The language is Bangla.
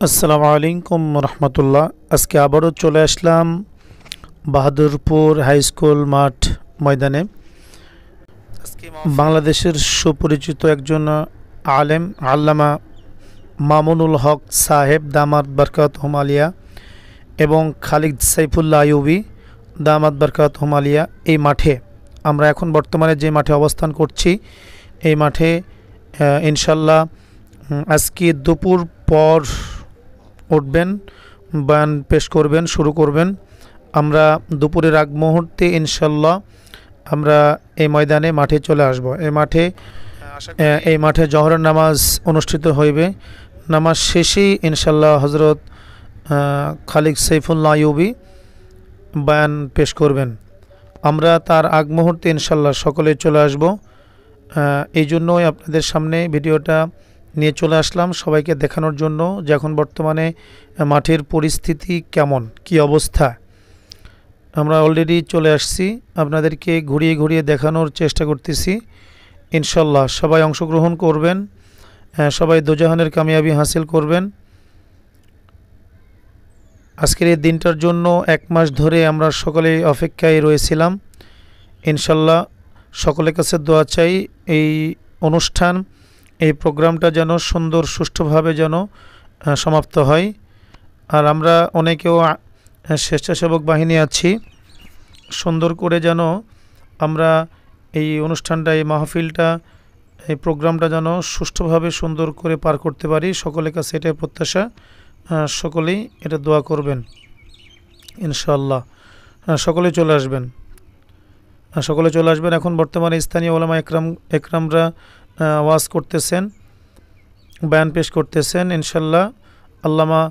আসসালামু আলাইকুম রহমতুল্লাহ। আজকে আবারও চলে আসলাম বাহাদুরপুর হাই স্কুল মাঠ ময়দানে। বাংলাদেশের সুপরিচিত একজন আলেম আল্লামা মামুনুল হক সাহেব দামাত বরকাতুহুম আলিয়া এবং খালিদ সাইফুল্লাহ আইয়ুবী দামাত বরকাতুহুম আলিয়া এই মাঠে আমরা এখন বর্তমানে যে মাঠে অবস্থান করছি, এই মাঠে ইনশাল্লাহ আজকে দুপুর পর উঠবেন, বয়ান পেশ করবেন, শুরু করবেন। আমরা দুপুরের আগ মুহূর্তে ইনশাল্লাহ আমরা এই ময়দানে মাঠে চলে আসব। এই মাঠে জহরের নামাজ অনুষ্ঠিত হইবে। নামাজ শেষেই ইনশাল্লাহ হজরত খালিদ সাইফুল্লাহ আইয়ুবী বয়ান পেশ করবেন। আমরা তার আগ মুহূর্তে ইনশাল্লাহ সকলে চলে আসব। এই জন্যই আপনাদের সামনে ভিডিওটা নিয়ে চলে আসলাম, সবাইকে দেখানোর জন্য যে এখন বর্তমানে মাঠের পরিস্থিতি কেমন, কি অবস্থা। আমরা অলরেডি চলে আসছি, আপনাদেরকে ঘুরিয়ে ঘুরিয়ে দেখানোর চেষ্টা করতেছি। ইনশাল্লাহ সবাই অংশগ্রহণ করবেন, সবাই দোজাহানের কামিয়াবি হাসিল করবেন। আজকের এই দিনটার জন্য এক মাস ধরে আমরা সকলেই অপেক্ষায় রয়েছিলাম। ইনশাল্লাহ সকলের কাছে দোয়া চাই এই অনুষ্ঠান, এই প্রোগ্রামটা যেন সুন্দর সুষ্ঠুভাবে যেন সমাপ্ত হয়। আর আমরা অনেকেও স্বেচ্ছাসেবক বাহিনী আছি, সুন্দর করে যেন আমরা এই অনুষ্ঠানটা, এই মাহফিলটা, এই প্রোগ্রামটা যেন সুষ্ঠুভাবে সুন্দর করে পার করতে পারি। সকলের কাছে এটাই প্রত্যাশা, সকলেই এটা দোয়া করবেন ইনশাআল্লাহ। সকলে চলে আসবেন, সকলে চলে আসবেন। এখন বর্তমানে স্থানীয় ওলামা একরামরা ওয়াজ করতেছেন, বয়ান পেশ করতেছেন। ইনশাল্লাহ আল্লামা